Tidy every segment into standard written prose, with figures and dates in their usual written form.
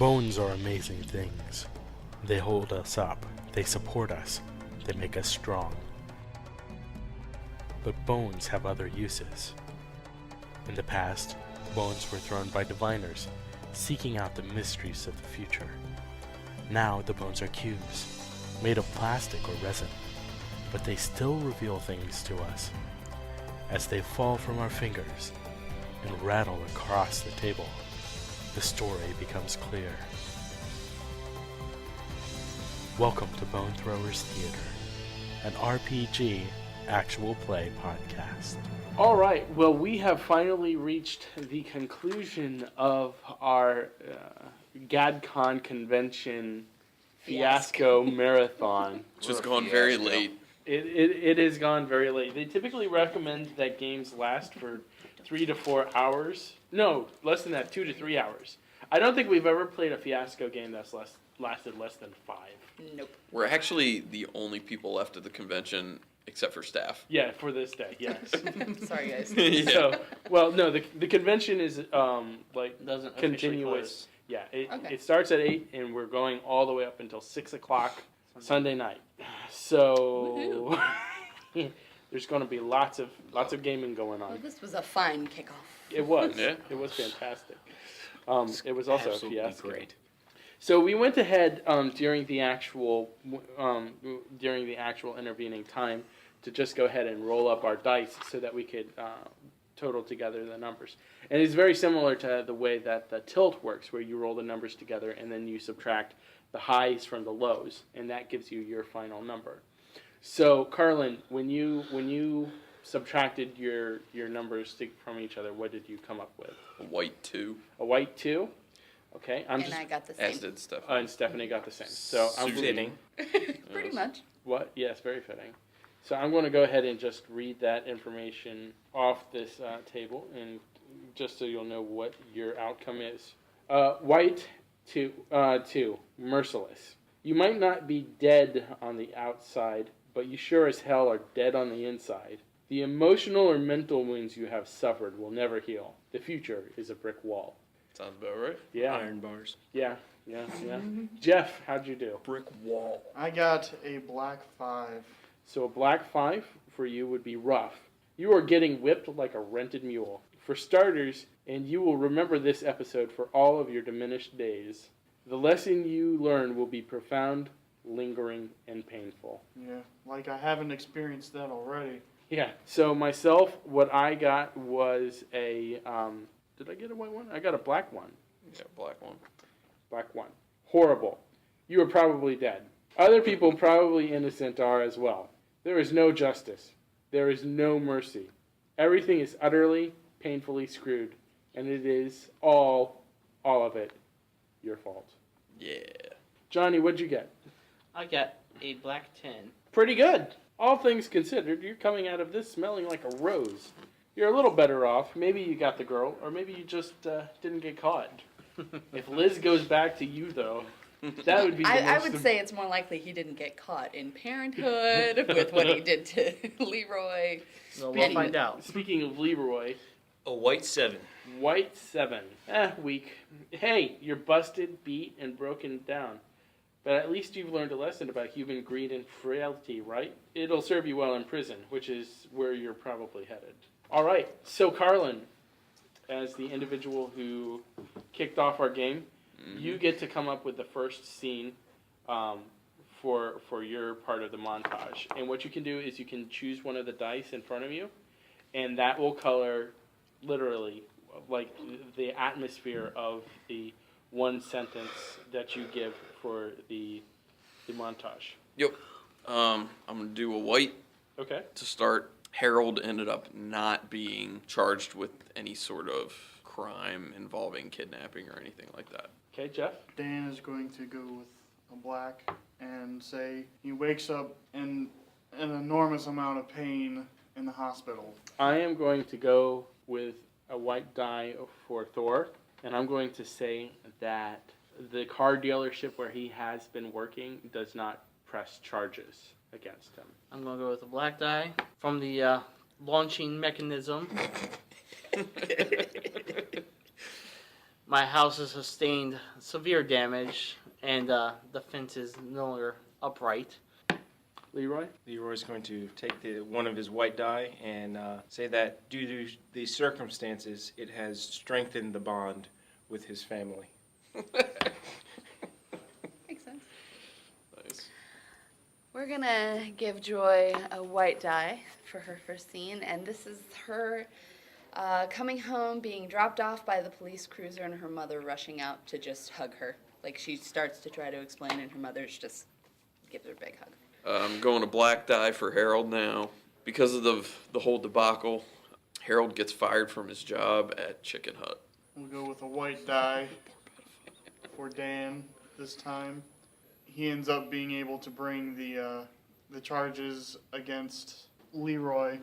Bones are amazing things. They hold us up, they support us, they make us strong. But bones have other uses. In the past, bones were thrown by diviners, seeking out the mysteries of the future. Now the bones are cubes, made of plastic or resin, but they still reveal things to us. As they fall from our fingers and rattle across the table, the story becomes clear. Welcome to Bone Throwers Theater, an RPG actual play podcast. All right, well, we have finally reached the conclusion of our GAD-Con Convention Fiasco Marathon. Just gone very late. It has gone very late. They typically recommend that games last for 3 to 4 hours. No, less than that, 2 to 3 hours. I don't think we've ever played a Fiasco game that's lasted less than 5. Nope. We're actually the only people left at the convention, except for staff. Yeah, for this day, yes. Sorry, guys. Yeah. So, well, no, the convention is Doesn't continuous. Yeah, Okay. it starts at 8, and we're going all the way up until 6 o'clock Sunday night. So there's going to be lots of gaming going Well, on. this was a fine kickoff. It was. Yeah. It was fantastic. It was also a Absolutely fiasco. great. So we went ahead during the actual intervening time to just go ahead and roll up our dice so that we could total together the numbers. And it's very similar to the way that the tilt works, where you roll the numbers together and then you subtract the highs from the lows, and that gives you your final number. So, Carlin, when you subtracted your numbers from each other, what did you come up with? A white 2. A white 2? Okay, I got the As same. did Steph. and Stephanie got the same. So I'm Fitting. Pretty much. What? Yes, very fitting. So I'm going to go ahead and just read that information off this table, and just so you'll know what your outcome is. White 2, Merciless. You might not be dead on the outside, but you sure as hell are dead on the inside. The emotional or mental wounds you have suffered will never heal. The future is a brick wall. Sounds about right. Yeah. Iron bars. Yeah. Jeff, how'd you do? Brick wall. I got a black 5. So a black 5 for you would be rough. You are getting whipped like a rented mule. For starters, and you will remember this episode for all of your diminished days, the lesson you learn will be profound, lingering, and painful. Yeah, like I haven't experienced that already. Yeah, so myself, what I got was a, did I get a white one? I got a black one. Yeah, black one. Black one. Horrible. You are probably dead. Other people probably innocent are as well. There is no justice. There is no mercy. Everything is utterly, painfully screwed. And it is all of it, your fault. Yeah. Johnny, what'd you get? I got a black 10. Pretty good. All things considered, you're coming out of this smelling like a rose. You're a little better off. Maybe you got the girl, or maybe you just didn't get caught. If Liz goes back to you, though, that would be I would say it's more likely he didn't get caught in Parenthood with what he did to Leroy. Well, we'll find out. Speaking of Leroy, A white 7. white 7. Weak. Hey, you're busted, beat, and broken down. But at least you've learned a lesson about human greed and frailty, right? It'll serve you well in prison, which is where you're probably headed. All right, so Carlin, as the individual who kicked off our game, you get to come up with the first scene for your part of the montage. And what you can do is you can choose one of the dice in front of you, and that will color, literally, like the atmosphere of the one sentence that you give for the montage. Yep. I'm going to do a white Okay. to start. Harold ended up not being charged with any sort of crime involving kidnapping or anything like that. Okay, Jeff? Dan is going to go with a black and say he wakes up in an enormous amount of pain in the hospital. I am going to go with a white die for Thor, and I'm going to say that the car dealership where he has been working does not press charges against him. I'm going to go with a black die from the my house has sustained severe damage, and the fence is no longer upright. Leroy? Leroy's going to take one of his white die and say that due to the circumstances, it has strengthened the bond with his family. Makes sense. Nice. We're gonna give Joy a white die for her first scene, and this is her coming home, being dropped off by the police cruiser, and her mother rushing out to just hug her. Like, she starts to try to explain, and her mother's just gives her a big hug. I'm going to black die for Harold now. Because of the whole debacle, Harold gets fired from his job at Chicken Hut. We'll go with a white die for Dan this time. He ends up being able to bring the charges against Leroy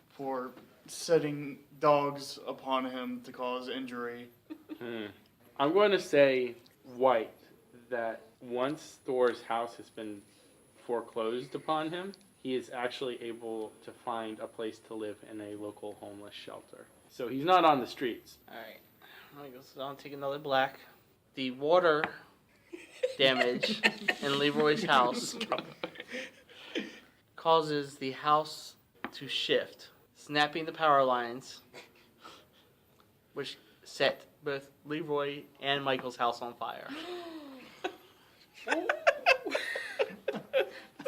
for setting dogs upon him to cause injury. I'm going to say white, that once Thor's house has been foreclosed upon him, he is actually able to find a place to live in a local homeless shelter. So he's not on the streets. Alright. I'll take another black. The water damage in Leroy's house causes the house to shift, snapping the power lines, which set both Leroy and Michael's house on fire.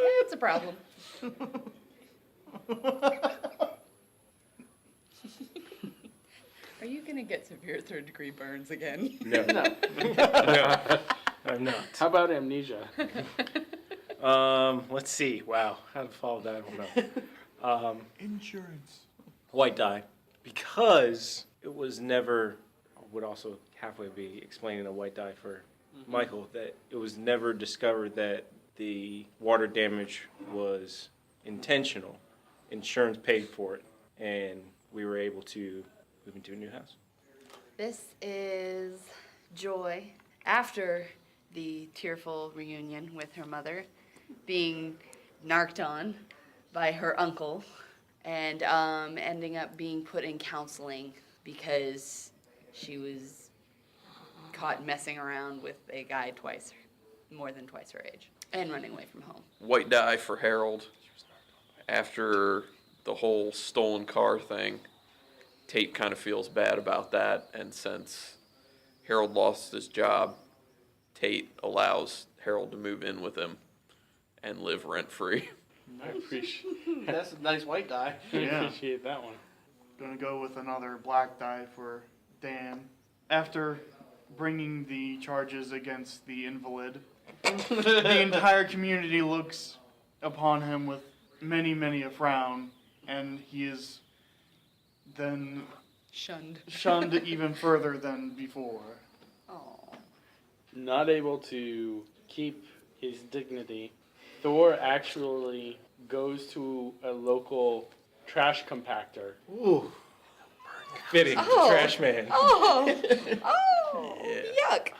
It's a problem. Are you gonna get severe third-degree burns again? No. No. No, I'm not. How about amnesia? Let's see. Wow, how to follow that? I don't know. Insurance. White die, because it was never. Would also halfway be explaining a white die for Michael, that it was never discovered that the water damage was intentional. Insurance paid for it, and we were able to move into a new house. This is Joy after the tearful reunion with her mother, being narked on by her uncle, and ending up being put in counseling because she was caught messing around with a guy more than twice her age, and running away from home. White die for Harold. After the whole stolen car thing, Tate kind of feels bad about that, and since Harold lost his job, Tate allows Harold to move in with him and live rent-free. I appreciate, That's a nice white die. Yeah. appreciate that one. Gonna go with another black die for Dan. After bringing the charges against the invalid, the entire community looks upon him with many a frown, and he is then shunned even further than before. Oh. Not able to keep his dignity, Thor actually goes to a local trash compactor. Ooh, fitting. Oh. Trash man. Oh, Yeah. yuck.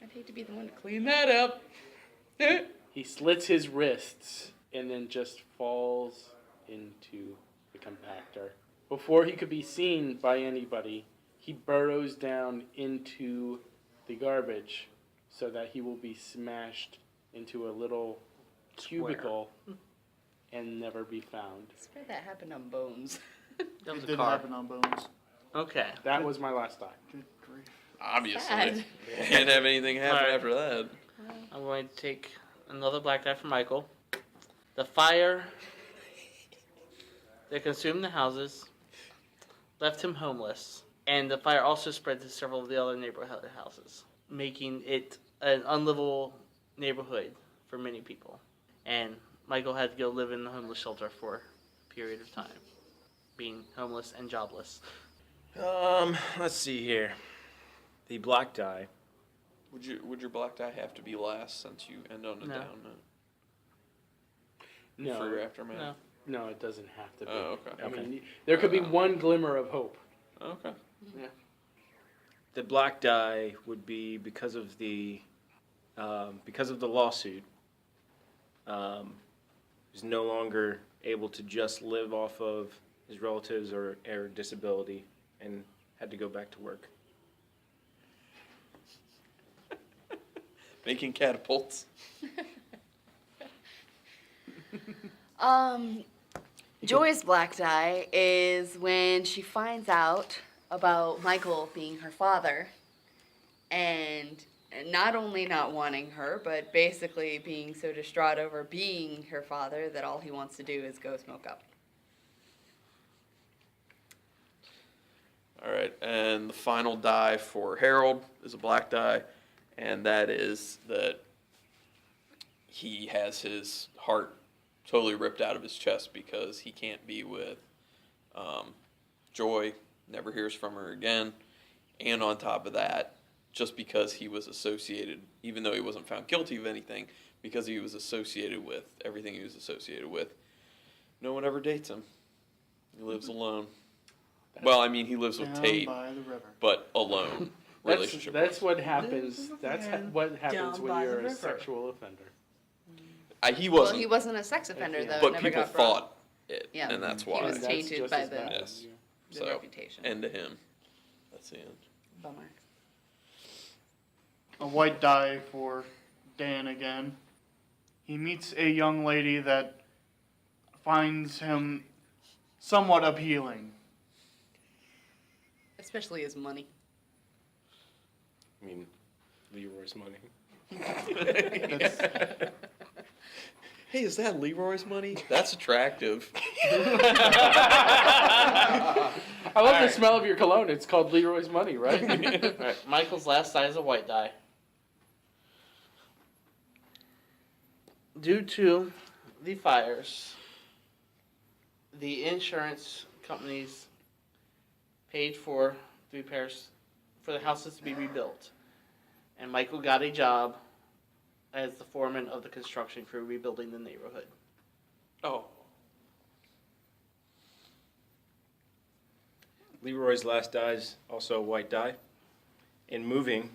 I'd hate to be the one to clean that up. He slits his wrists and then just falls into the compactor. Before he could be seen by anybody, he burrows down into the garbage so that he will be smashed into a little cubicle and never be found. I swear that happened on Bones. That was It a did car. happen on Bones. Okay. That was my last time. Good grief. Obviously. Sad. Can't have anything happen Alright. after that. I'm going to take another black die for Michael. The fire that consumed the houses left him homeless, and the fire also spread to several of the other neighborhood houses, making it an unlivable neighborhood for many people. And Michael had to go live in a homeless shelter for a period of time, being homeless and jobless. Let's see here. The black die. Would your black die have to be last since you end on a No. down note for No, your aftermath? No. no, it doesn't have to be. Oh, okay. I mean, there could be one glimmer of hope. Okay. The black die would be because of the lawsuit. He's no longer able to just live off of his relatives or disability, and had to go back to work. Making catapults. Joy's black die is when she finds out about Michael being her father, and not only not wanting her, but basically being so distraught over being her father that all he wants to do is go smoke up. All right, and the final die for Harold is a black die, and that is that he has his heart totally ripped out of his chest because he can't be with Joy, never hears from her again, and on top of that, just because he was associated, even though he wasn't found guilty of anything, because he was associated with everything he was associated with, no one ever dates him. He lives alone. Well, I mean, he lives with Down Tate, by the river. but alone relationship. That's what happens. That's what happens Down when by you're the a river. sexual offender. He Well, wasn't, he wasn't a sex offender, though. but Never people got brought. thought it, Yeah. and that's He why. was That's tainted just by as the- bad. Yes. The So, reputation. end to him. That's the end. Bummer. A white die for Dan again. He meets a young lady that finds him somewhat appealing. Especially his money. I mean, Leroy's money. Hey, is that Leroy's money? That's attractive. I love the smell of your cologne. It's called Leroy's Money, right? Alright, Michael's last die is a white die. Due to the fires, the insurance companies paid for the repairs for the houses to be rebuilt. And Michael got a job as the foreman of the construction crew rebuilding the neighborhood. Oh. Leroy's last die is also a white die. In moving,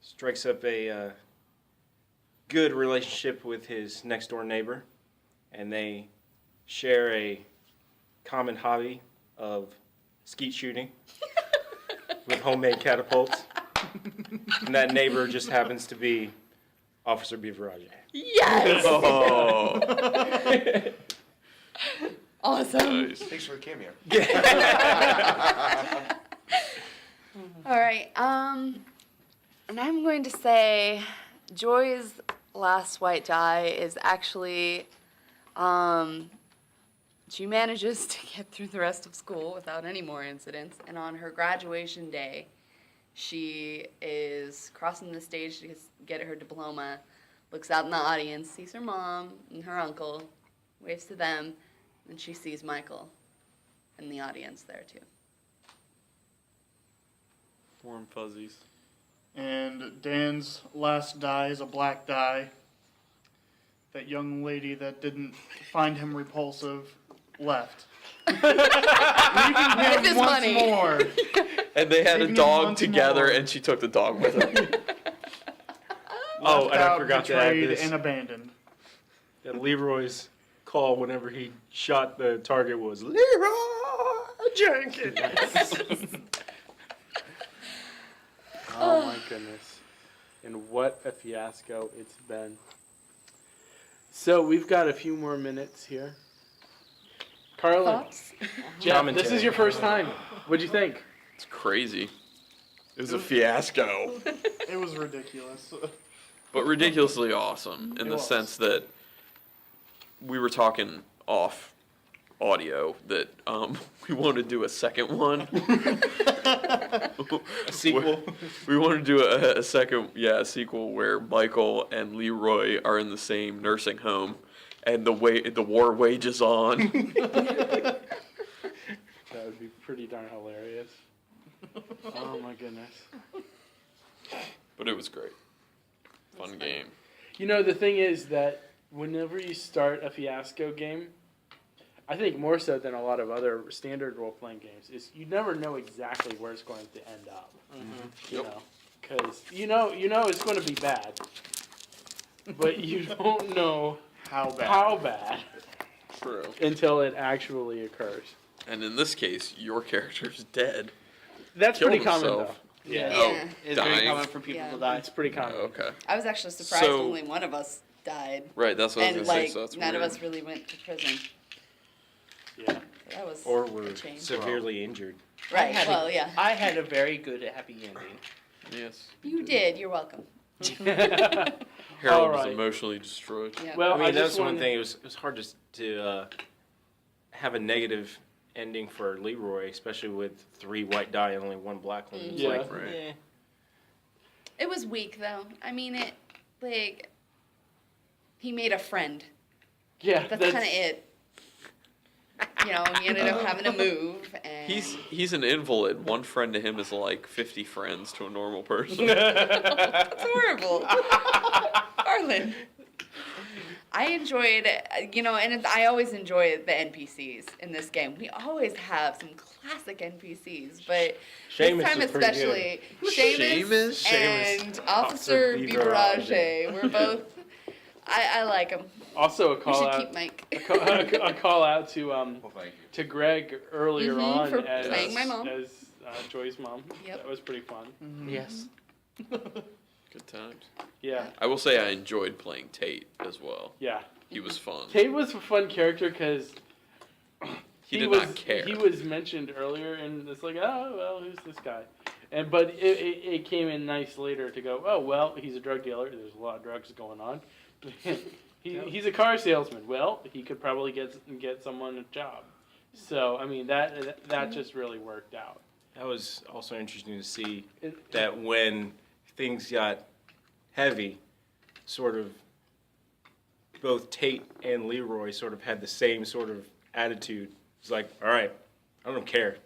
strikes up a good relationship with his next door neighbor, and they share a common hobby of skeet shooting with homemade catapults. And that neighbor just happens to be Officer Beaverage. Yes! Oh. Awesome. Nice. Thanks for the cameo. All right. And I'm going to say Joy's last white die is actually, she manages to get through the rest of school without any more incidents. And on her graduation day, she is crossing the stage to get her diploma, looks out in the audience, sees her mom and her uncle, waves to them, and she sees Michael in the audience there too. Warm fuzzies. And Dan's last die is a black die. That young lady that didn't find him repulsive left. Leaving him his once money. more. And they had a Leaving him dog once together, more. and she took the dog with her. Oh, Left and I out, forgot to add betrayed, this. and abandoned. That Leroy's call whenever he shot the target was Leroy Jenkins. Oh my goodness. And what a fiasco it's been. So we've got a few more minutes here. Carlin, Thoughts? Jeff, this is your first time. What'd you think? It's crazy. It was a fiasco. It was ridiculous. But ridiculously awesome in It the was. sense that we were talking off audio that we want to do a second one. A sequel. We want to do a second, a sequel where Michael and Leroy are in the same nursing home, and the war wages on. That would be pretty darn hilarious. Oh my goodness. But it was great. Fun game. You know, the thing is that whenever you start a fiasco game, I think more so than a lot of other standard role-playing games, is you never know exactly where it's going to end up. You know, because you know it's going to be bad, but you don't know How bad? how bad True. until it actually occurs. And in this case, your character's dead. That's Killed pretty common, himself. Yeah. Oh, It's very dying. common for people Yeah. to die. It's pretty common. Okay. I was actually surprised So- only one of us died. Right, that's what I And was gonna like say, so that's none weird. of us really went to prison. Yeah. So that was Or a were change. severely injured. Right, I had well, yeah. I had a very good happy ending. Yes. You did, you're welcome. Harold was Alright. emotionally destroyed. Yeah. Well, I mean, that's just one wanted- thing. It was hard to have a negative ending for Leroy, especially with 3 white die and only 1 black one. It was Yeah. like, Right. Yeah. It was weak though. I mean, it like he made a friend. Yeah, That's kind of it. You know, he ended up having to move, and He's an invalid. One friend to him is like 50 friends to a normal person. that's horrible. Carlin. I enjoyed, I always enjoy the NPCs in this game. We always have some classic NPCs, but Seamus this time was pretty especially, Seamus Seamus? and Officer Officer Vivarage were both. I like them. Also a We call should out. keep Mike. A call out to Greg earlier Mhm, on for as playing my mom. as Joy's mom. Yep. That was pretty fun. Yes. Good times. Yeah, I will say I enjoyed playing Tate as well. yeah. He was fun. Tate was a fun character because He did was, not care. He was mentioned earlier, and it's like, oh well, who's this guy? But it came in nice later to go, oh well, he's a drug dealer. There's a lot of drugs going on. He's a car salesman. Well, he could probably get someone a job. So I mean that just really worked out. that was also interesting to see It- that when things got heavy, sort of both Tate and Leroy sort of had the same sort of attitude. It's like, all right, I don't care.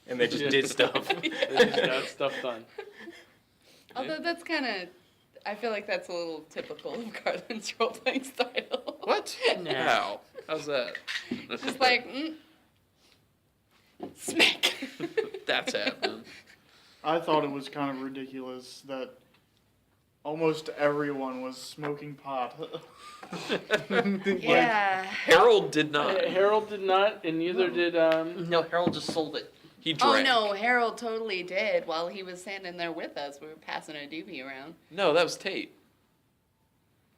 And they just Yeah. did stuff. They just got stuff done. Although that's kind of, I feel like that's a little typical of Carlin's role-playing style. What? Nah. How? How's that? Just like, smack. That's happening. I thought it was kind of ridiculous that almost everyone was smoking pot. Yeah. Harold did not. Harold did not, and neither did No, Harold just sold it. He Oh drank. no, Harold totally did while he was standing there with us. We were passing a doobie around. No, that was Tate.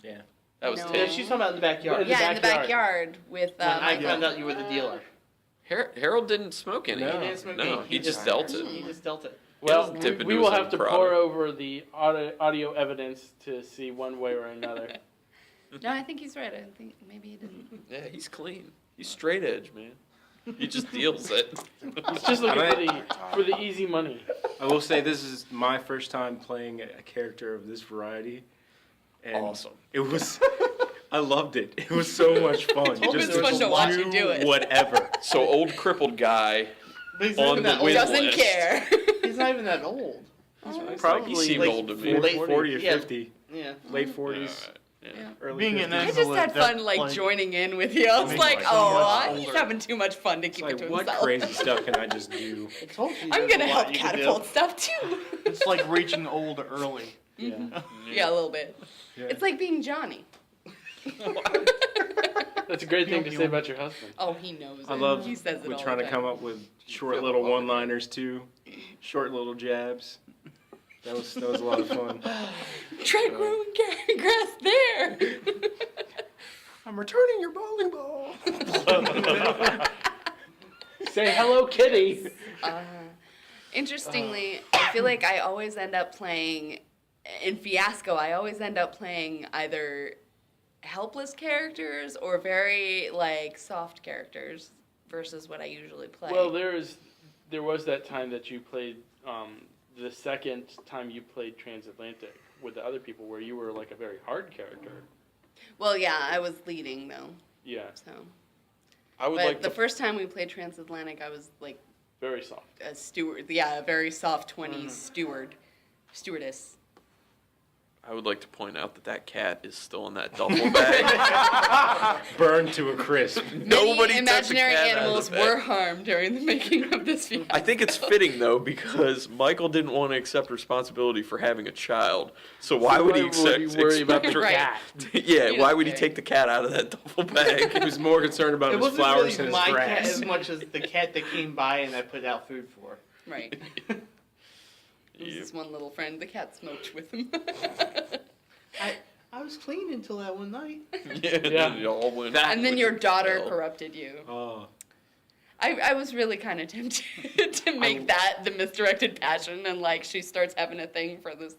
Yeah. That was No. Yeah, Tate. she's talking about in the backyard. In the Yeah, in the backyard. backyard with When I Michael. found out you were the dealer. Harold didn't smoke any. No. He didn't smoke No, any. he just dealt it. He just dealt it. Well, He doesn't dip we into will his have own to product. pour over the audio evidence to see one way or another. No, I think he's right. I think maybe he didn't. Yeah, he's clean. He's straight edge, man. He just deals it. He's just looking for the easy money. I will say this is my first time playing a character of this variety. And Awesome. it was, I loved it. It was so much fun. It was fun to watch you do it. Whatever. So old crippled guy But he's not on even the that old. win Doesn't list. care. He's not even that old. Probably He seemed like old to me. late 40 or yeah. 50. Yeah. Late Yeah, 40s. alright. Yeah. Early Being 50s. an I just invalid, had fun that, like joining in with you. I was makes like, it so much he's older. having too much fun to It's keep like, it to what himself. crazy stuff can I just do? I told you. I'm there's gonna a lot help you can do. catapult stuff too. It's like reaching old early. Yeah. Yeah, a little bit. Yeah. It's like being Johnny. That's a great thing to say about your husband. Oh, he knows it. I love He says it we're all trying the to time. come up with short little one-liners too, short little jabs. That was a lot of fun. Try growing grass there. I'm returning your bowling ball. Say hello, kitty. Interestingly, I feel like I always end up playing in Fiasco. I always end up playing either helpless characters or very like soft characters versus what I usually play. Well, there was that time that you played the second time you played Transatlantic with the other people where you were like a very hard character. Well, yeah, I was leading though. Yeah, So, I would but like the to. first time we played Transatlantic, I was like very soft. a steward. Yeah, a very soft 20s stewardess. I would like to point out that cat is still in that duffel bag. Burned to a crisp. Nobody Many touched a imaginary cat out of animals the bag. were harmed during the making of this video. I think it's fitting though because Michael didn't want to accept responsibility for having a child. So why would he accept? worry about the Right. cat? Yeah, You why don't would he care. take the cat out of that duffel bag? He was more concerned about It his wasn't flowers really and my his cat grass. as much as the cat that came by and I put out food for. Right. It was this one little friend. The cat smoked with him. I was clean until that one night. Yeah. It all went And then with your the daughter hell. corrupted you. Oh. I was really kind of tempted to make that the misdirected passion, and like she starts having a thing for this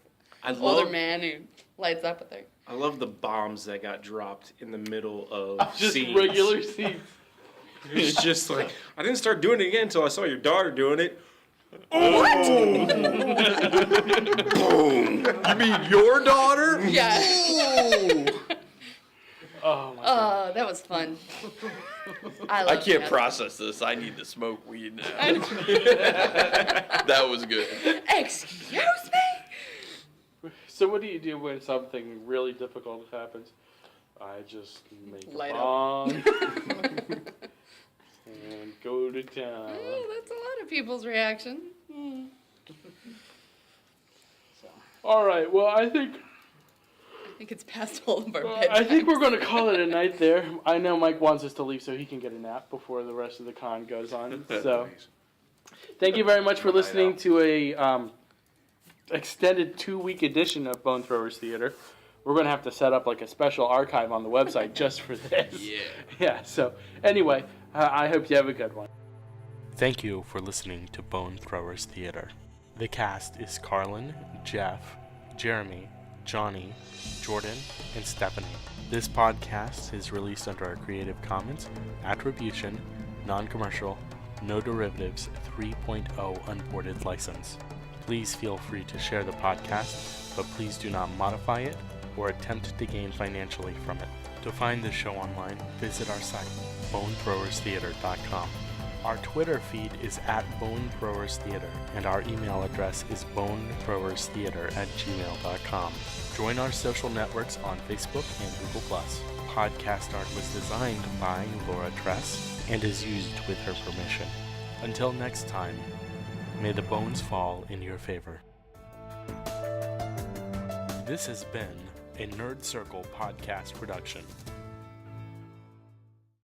older man who lights up with her. I love the bombs that got dropped in the middle of Just scenes. regular scenes. It's just like, I didn't start doing it again until I saw your daughter doing it. You mean your daughter? Yeah. Oh my god. Oh, that was fun. I I love can't cats. process this. I need to smoke weed now. That was good. Excuse me? So what do you do when something really difficult happens? I just make Light a up. bomb and go to town. Oh, that's a lot of people's reaction. Hmm. All right. Well, I think It's past all of our I think bedtimes. we're going to call it a night there. I know Mike wants us to leave so he can get a nap before the rest of the con goes on. So, thank you very much for listening to a extended 2-week edition of Bone Throwers Theater. We're going to have to set up like a special archive on the website just for this. Yeah. Yeah. So, anyway, I hope you have a good one. Thank you for listening to Bone Throwers Theater. The cast is Carlin, Jeff, Jeremy, Johnny, Jordan, and Stephanie. This podcast is released under a Creative Commons Attribution, Non-Commercial, No Derivatives 3.0 Unported license. Please feel free to share the podcast, but please do not modify it or attempt to gain financially from it. To find the show online, visit our site, bonethrowerstheater.com. Our Twitter feed is @bonethrowerstheater, and our email address is bonethrowerstheater@gmail.com. Join our social networks on Facebook and Google+. Podcast art was designed by Laura Tress and is used with her permission. Until next time, may the bones fall in your favor. This has been a Nerd Circle podcast production.